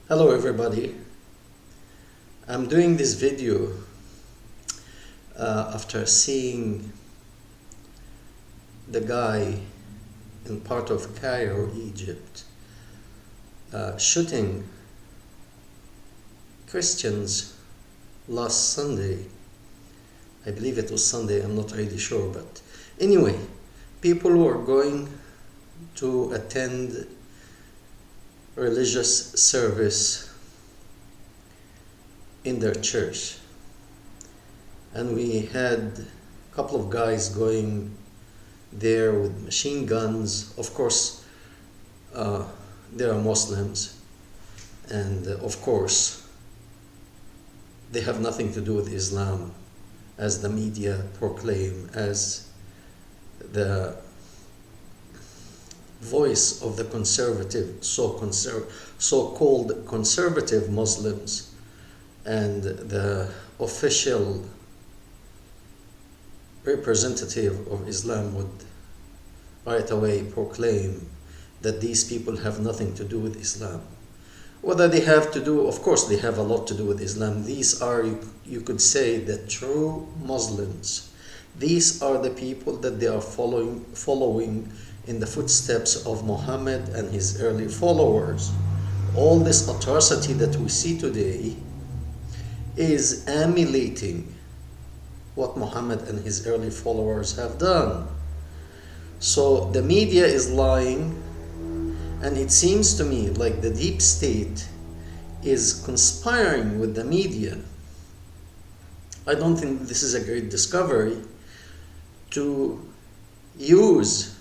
Hello everybody. I'm doing this video after seeing the guy in part of Cairo, Egypt, shooting Christians last Sunday. I believe it was Sunday, I'm not really sure, but anyway, people were going to attend religious service in their church, and we had a couple of guys going there with machine guns. Of course, they are Muslims, and of course they have nothing to do with Islam, as the media proclaim, as the voice of the conservative, so-called conservative Muslims, and the official representative of Islam would right away proclaim that these people have nothing to do with Islam. Whether they have to do, of course they have a lot to do with Islam. These are, you could say, the true Muslims. These are the people that they are following in the footsteps of Muhammad and his early followers. All this atrocity that we see today is emulating what Muhammad and his early followers have done. So the media is lying, and it seems to me like the deep state is conspiring with the media. I don't think this is a great discovery to use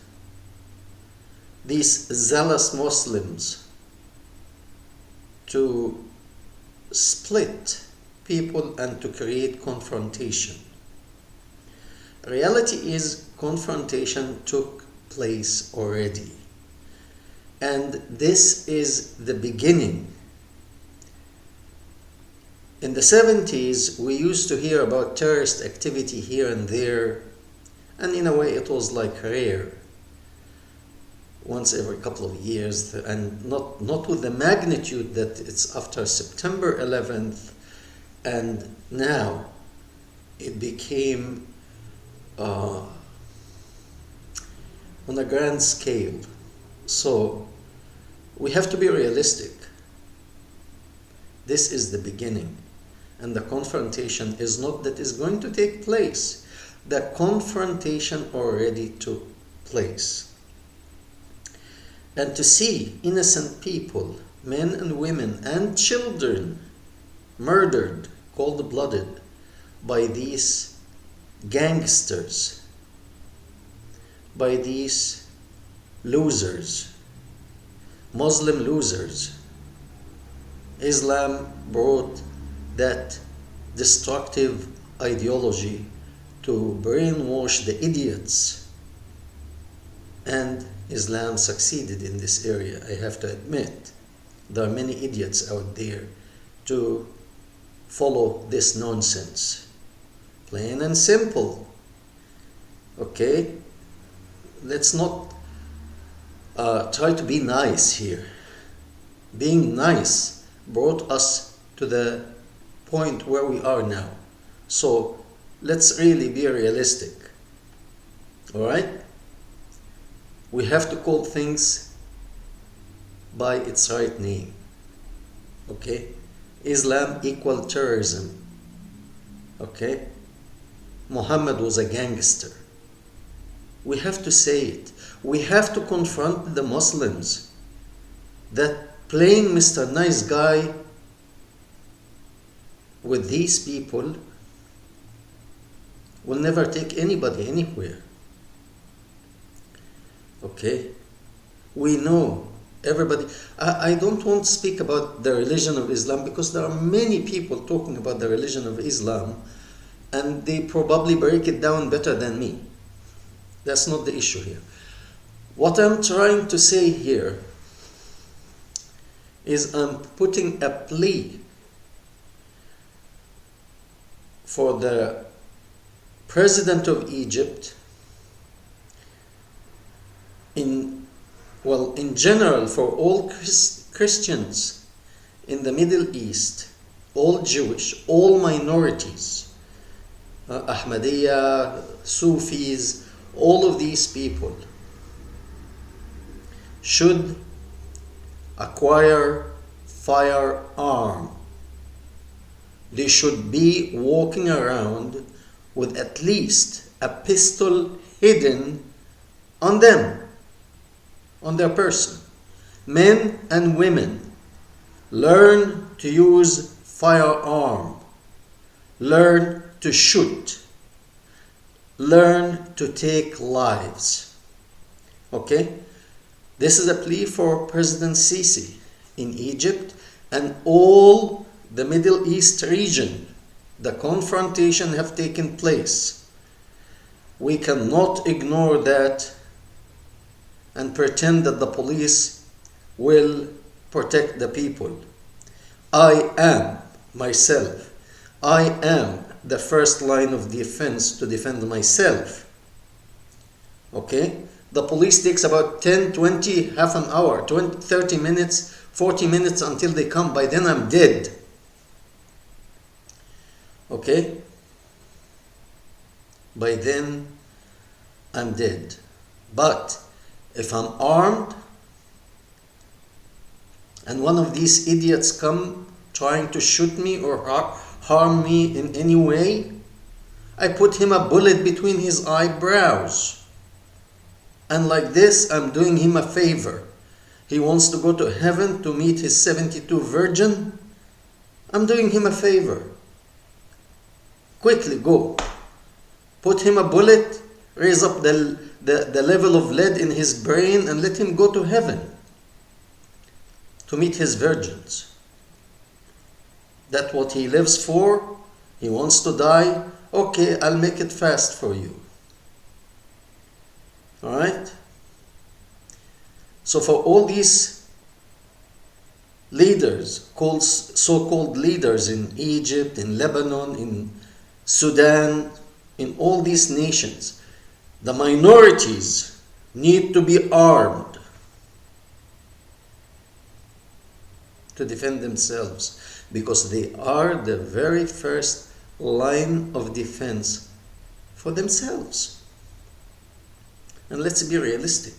these zealous Muslims to split people and to create confrontation. Reality is, confrontation took place already, and this is the beginning. In the 70s, we used to hear about terrorist activity here and there, and in a way it was like rare, once every couple of years, and not with the magnitude that it's after September 11th, and now it became on a grand scale. So we have to be realistic. This is the beginning, and the confrontation is not that is going to take place. The confrontation already took place. And to see innocent people, men and women and children, murdered, cold-blooded, by these gangsters, by these losers, Muslim losers. Islam brought that destructive ideology to brainwash the idiots, and Islam succeeded in this area, I have to admit. There are many idiots out there to follow this nonsense. Plain and simple. Okay? Let's not try to be nice here. Being nice brought us to the point where we are now. So let's really be realistic. Alright? We have to call things by its right name. Okay? Islam equal terrorism. Okay? Muhammad was a gangster. We have to say it. We have to confront the Muslims that playing Mr. Nice Guy with these people will never take anybody anywhere. Okay? We know, everybody. I don't want to speak about the religion of Islam, because there are many people talking about the religion of Islam, and they probably break it down better than me. That's not the issue here. What I'm trying to say here is I'm putting a plea for the President of Egypt, in general, for all Christians in the Middle East, all Jewish, all minorities, Ahmadiyya, Sufis, all of these people should acquire firearm. They should be walking around with at least a pistol hidden on them, on their person. Men and women, learn to use firearm. Learn to shoot. Learn to take lives. Okay? This is a plea for President Sisi in Egypt and all the Middle East region. The confrontation have taken place. We cannot ignore that and pretend that the police will protect the people. I am myself. I am the first line of defense to defend myself. Okay? The police takes about 10, 20, half an hour, 20, 30 minutes, 40 minutes until they come. By then I'm dead. Okay? By then I'm dead. But if I'm armed and one of these idiots come trying to shoot me or harm me in any way, I put him a bullet between his eyebrows. And like this, I'm doing him a favor. He wants to go to heaven to meet his 72 virgin. I'm doing him a favor. Quickly go. Put him a bullet, raise up the level of lead in his brain and let him go to heaven to meet his virgins. That's what he lives for. He wants to die. Okay, I'll make it fast for you. All right? So for all these leaders, so-called leaders in Egypt, in Lebanon, in Sudan, in all these nations, the minorities need to be armed to defend themselves because they are the very first line of defense for themselves. And let's be realistic.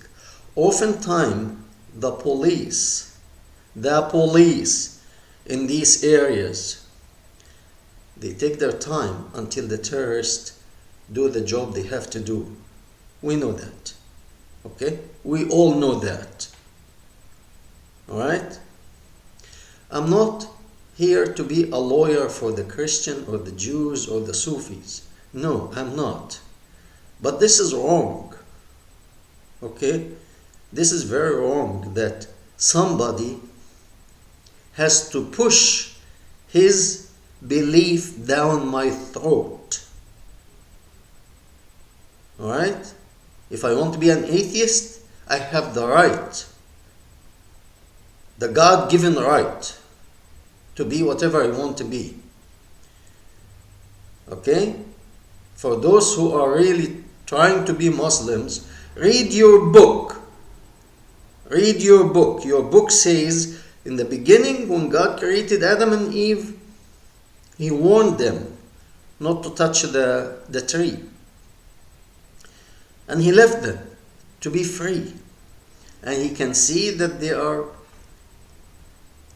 Oftentimes, the police in these areas, they take their time until the terrorists do the job they have to do. We know that. Okay? We all know that. All right? I'm not here to be a lawyer for the Christian or the Jews or the Sufis. No, I'm not. But this is wrong. Okay? This is very wrong that somebody has to push his belief down my throat. All right? If I want to be an atheist, I have the right, the God-given right, to be whatever I want to be. Okay? For those who are really trying to be Muslims, read your book. Read your book. Your book says, in the beginning, when God created Adam and Eve, He warned them not to touch the tree. And He left them to be free. And He can see that they are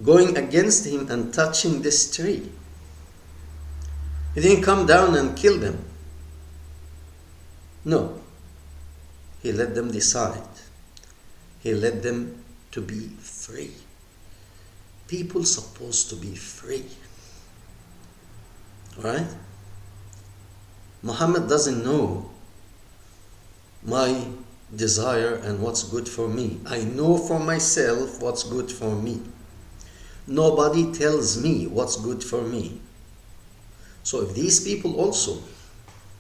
going against Him and touching this tree. He didn't come down and kill them. No. He let them decide. He let them to be free. People supposed to be free. Alright? Muhammad doesn't know my desire and what's good for me. I know for myself what's good for me. Nobody tells me what's good for me. So if these people also,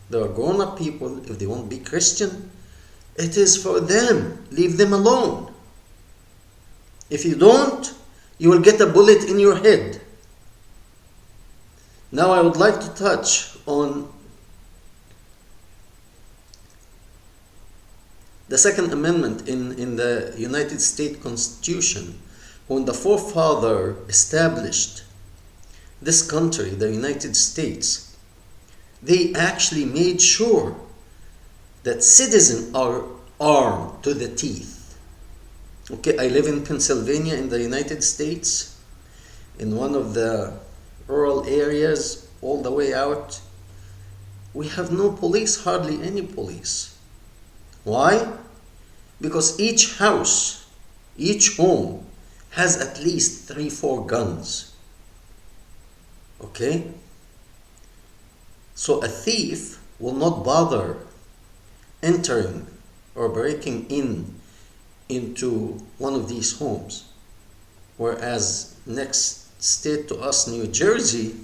they are grown-up people, if they want to be Christian, it is for them. Leave them alone. If you don't, you will get a bullet in your head. Now I would like to touch on the Second Amendment in the United States Constitution, when the forefather established this country, the United States, they actually made sure that citizens are armed to the teeth. Okay, I live in Pennsylvania in the United States, in one of the rural areas all the way out. We have no police, hardly any police. Why? Because each house, each home has at least 3-4 guns. Okay? So a thief will not bother entering or breaking into one of these homes. Whereas next state to us, New Jersey,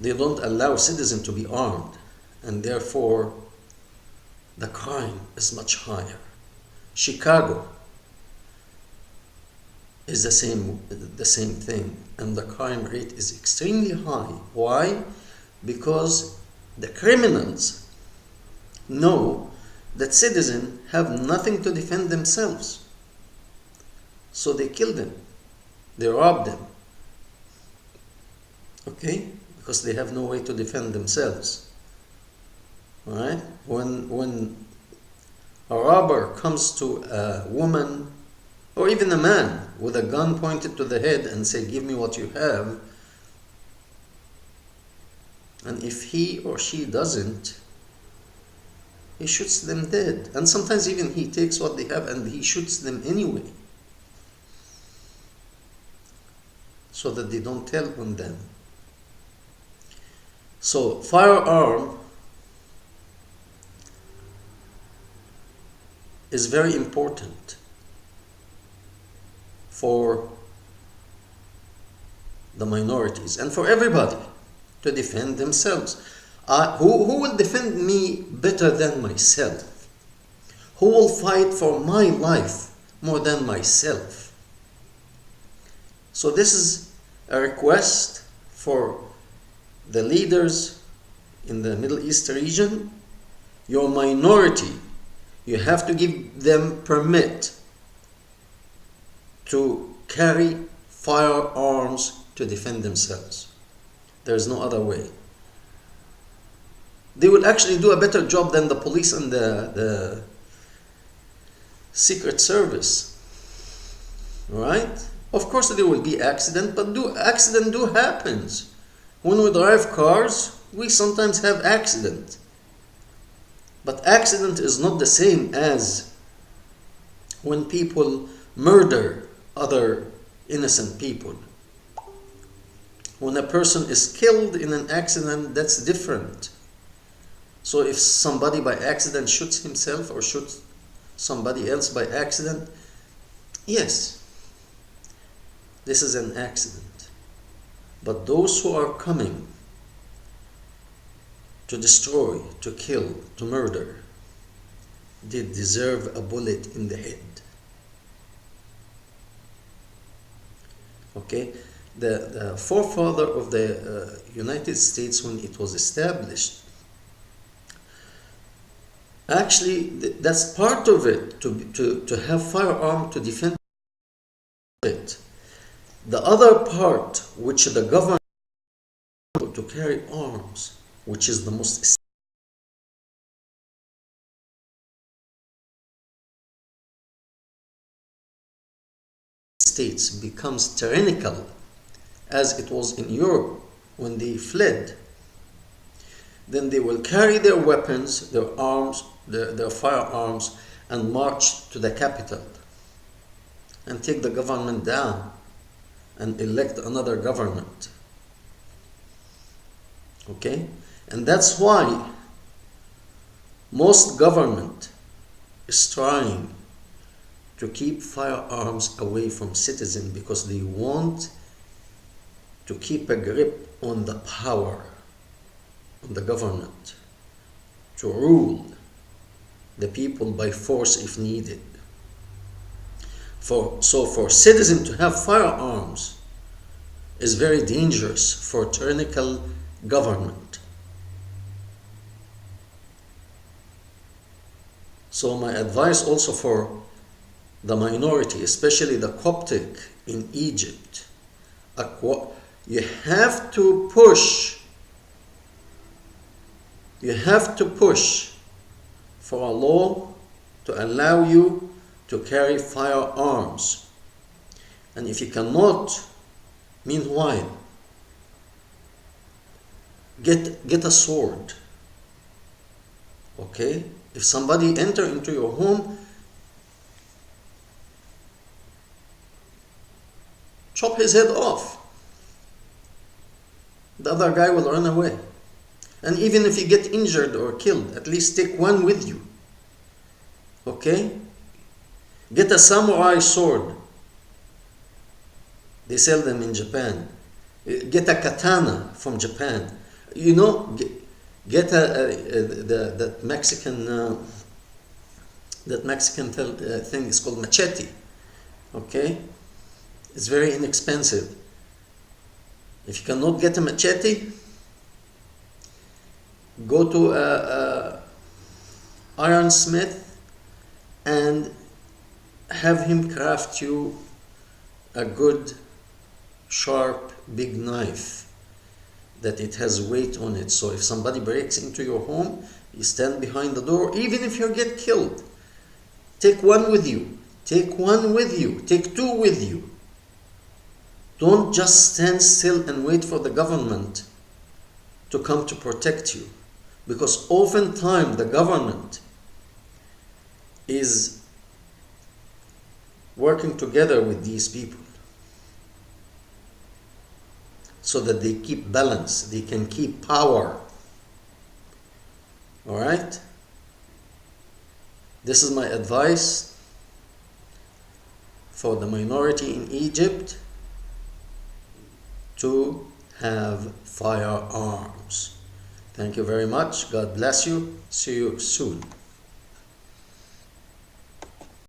they don't allow citizens to be armed, and therefore the crime is much higher. Chicago is the same thing, and the crime rate is extremely high. Why? Because the criminals know that citizens have nothing to defend themselves. So they kill them, they rob them. Okay? Because they have no way to defend themselves. Alright? When a robber comes to a woman or even a man with a gun pointed to the head and say, "Give me what you have," and if he or she doesn't, he shoots them dead. And sometimes even he takes what they have and he shoots them anyway, so that they don't tell on them. So firearm is very important for the minorities and for everybody to defend themselves. Who will defend me better than myself? Who will fight for my life more than myself? So this is a request for the leaders in the Middle East region. Your minority, you have to give them permit to carry firearms to defend themselves. There is no other way. They will actually do a better job than the police and the Secret Service. Right? Of course there will be accident, but accident happens. When we drive cars, we sometimes have accident. But accident is not the same as when people murder other innocent people. When a person is killed in an accident, that's different. So if somebody by accident shoots himself or shoots somebody else by accident, yes, this is an accident. But those who are coming to destroy, to kill, to murder, they deserve a bullet in the head. Okay? The forefather of the United States, when it was established, actually that's part of it, to have firearm to defend it. The other part, which the government to carry arms, which is the most states, becomes tyrannical, as it was in Europe when they fled. Then they will carry their weapons, their arms, their firearms, and march to the capital and take the government down and elect another government. Okay? And that's why most government is trying to keep firearms away from citizens, because they want to keep a grip on the power, on the government, to rule the people by force if needed. So for citizens to have firearms is very dangerous for tyrannical government. So my advice also for the minority, especially the Coptic in Egypt, you have to push for a law to allow you to carry firearms. And if you cannot, meanwhile, get a sword. Okay? If somebody enter into your home, chop his head off. The other guy will run away. And even if you get injured or killed, at least take one with you. Okay? Get a samurai sword. They sell them in Japan. Get a katana from Japan. You know, get that Mexican thing is called machete. Okay? It's very inexpensive. If you cannot get a machete, go to a ironsmith and have him craft you a good, sharp, big knife that it has weight on it. So if somebody breaks into your home, you stand behind the door. Even if you get killed, take one with you. Take one with you. Take two with you. Don't just stand still and wait for the government to come to protect you. Because oftentimes the government is working together with these people so that they keep balance, they can keep power. All right? This is my advice for the minority in Egypt to have firearms. Thank you very much. God bless you. See you soon.